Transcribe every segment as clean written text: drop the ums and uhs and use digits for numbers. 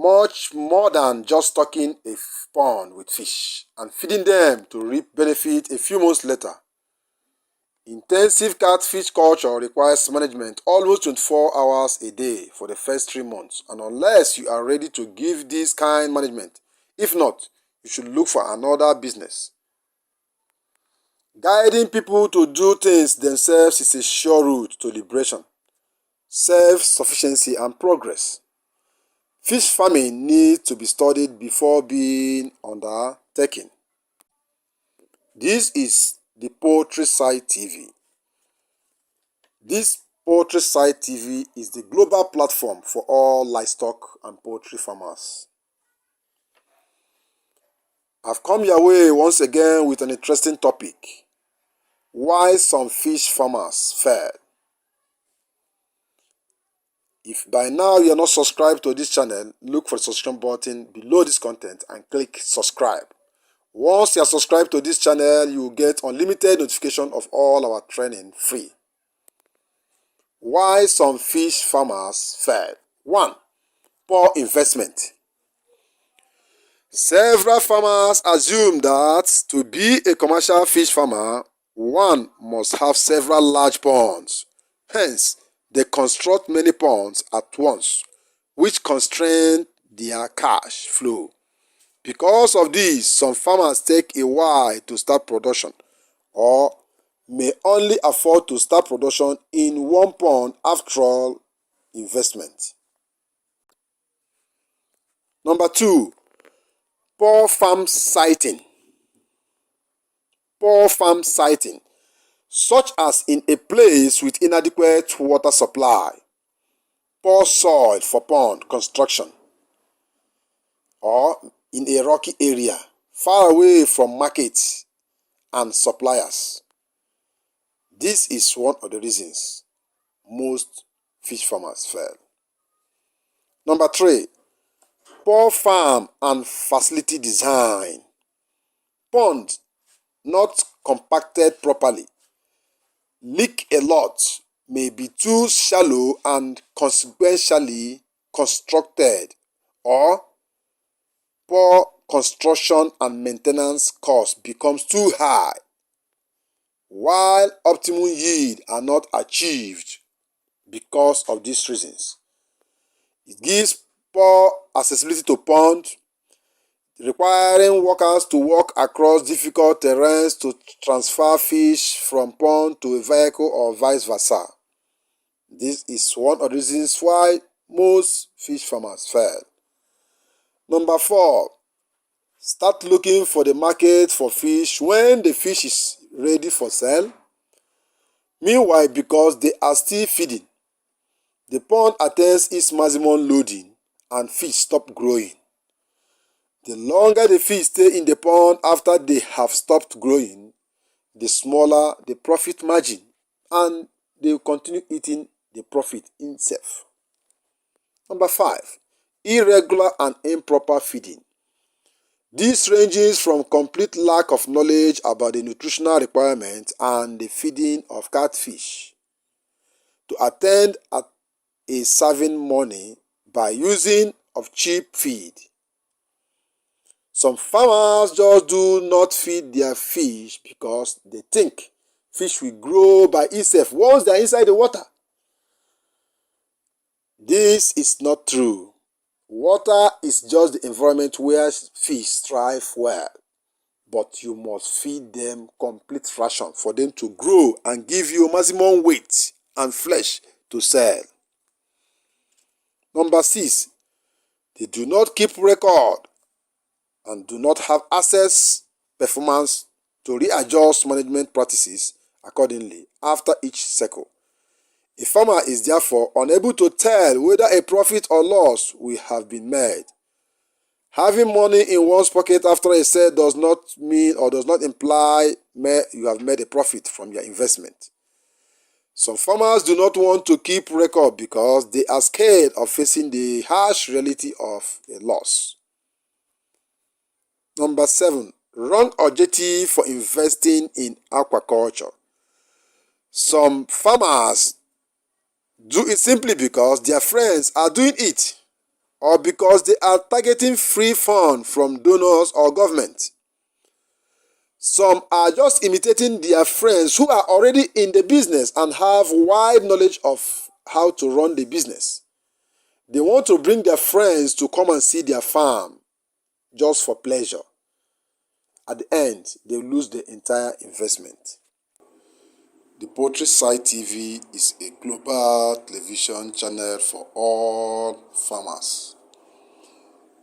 much more than just stocking a pond with fish and feeding them to reap benefit a few months later. Intensive catfish culture requires management almost 24 hours a day for the first 3 months, and unless you are ready to give this kind management, if not, you should look for another business. Guiding people to do things themselves is a sure route to liberation, self-sufficiency, and progress. Fish farming needs to be studied before being undertaken. This is the Poultry Side TV. This Poultry Side TV is the global platform for all livestock and poultry farmers. I've come your way once again with an interesting topic: why some fish farmers fail. If by now you are not subscribed to this channel, look for the subscribe button below this content and click subscribe. Once you are subscribed to this channel, you will get unlimited notification of all our training free. Why some fish farmers fail. 1. Poor investment. Several farmers assume that to be a commercial fish farmer, one must have several large ponds. Hence, they construct many ponds at once, which constrain their cash flow. Because of this, some farmers take a while to start production, or may only afford to start production in one pond after all investment. Number 2, poor farm siting. Poor farm siting, such as in a place with inadequate water supply, poor soil for pond construction, or in a rocky area far away from markets and suppliers. This is one of the reasons most fish farmers fail. Number 3, poor farm and facility design. Ponds not compacted properly, leak a lot, may be too shallow and consequentially constructed, or poor construction and maintenance cost becomes too high, while optimum yield are not achieved because of these reasons. It gives poor accessibility to pond, requiring workers to walk across difficult terrains to transfer fish from pond to a vehicle or vice versa. This is one of the reasons why most fish farmers fail. Number 4, start looking for the market for fish when the fish is ready for sale. Meanwhile, because they are still feeding, the pond attains its maximum loading and fish stop growing. The longer the fish stay in the pond after they have stopped growing, the smaller the profit margin, and they will continue eating the profit itself. Number 5, irregular and improper feeding. This ranges from complete lack of knowledge about the nutritional requirements and the feeding of catfish to attend at a saving money by using of cheap feed. Some farmers just do not feed their fish because they think fish will grow by itself once they are inside the water. This is not true. Water is just the environment where fish thrive well, but you must feed them complete ration for them to grow and give you maximum weight and flesh to sell. Number 6, they do not keep record and do not have access performance to readjust management practices accordingly after each cycle. A farmer is therefore unable to tell whether a profit or loss will have been made. Having money in one's pocket after a sale does not mean or does not imply you have made a profit from your investment. Some farmers do not want to keep record because they are scared of facing the harsh reality of a loss. Number 7, wrong objective for investing in aquaculture. Some farmers do it simply because their friends are doing it. or because they are targeting free funds from donors or government. Some are just imitating their friends who are already in the business and have wide knowledge of how to run the business. They want to bring their friends to come and see their farm just for pleasure. At the end, they lose the entire investment. The Poultry Site TV is a global television channel for all farmers.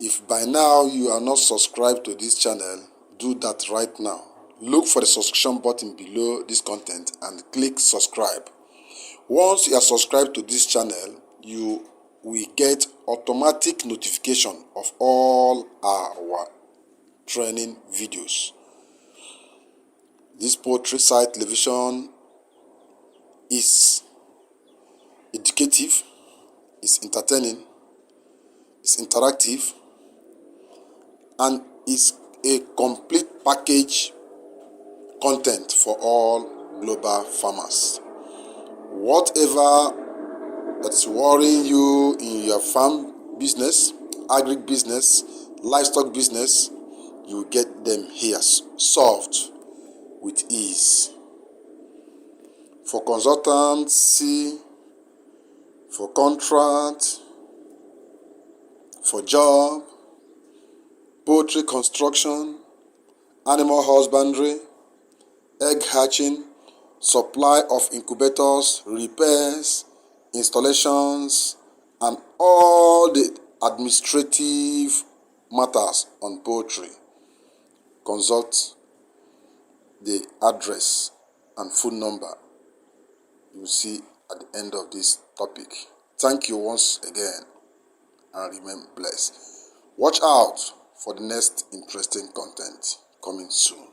If by now you are not subscribed to this channel, do that right now. Look for the subscription button below this content and click subscribe. Once you are subscribed to this channel, you will get automatic notification of all our training videos. This Poultry Site television is educative, is entertaining, is interactive, and is a complete package content for all global farmers. Whatever that's worrying you in your farm business, agri-business, livestock business, you will get them here solved with ease. For consultancy, for contract, for job, poultry construction, animal husbandry, egg hatching, supply of incubators, repairs, installations, and all the administrative matters on poultry. Consult the address and phone number you will see at the end of this topic. Thank you once again and remain blessed. Watch out for the next interesting content coming soon.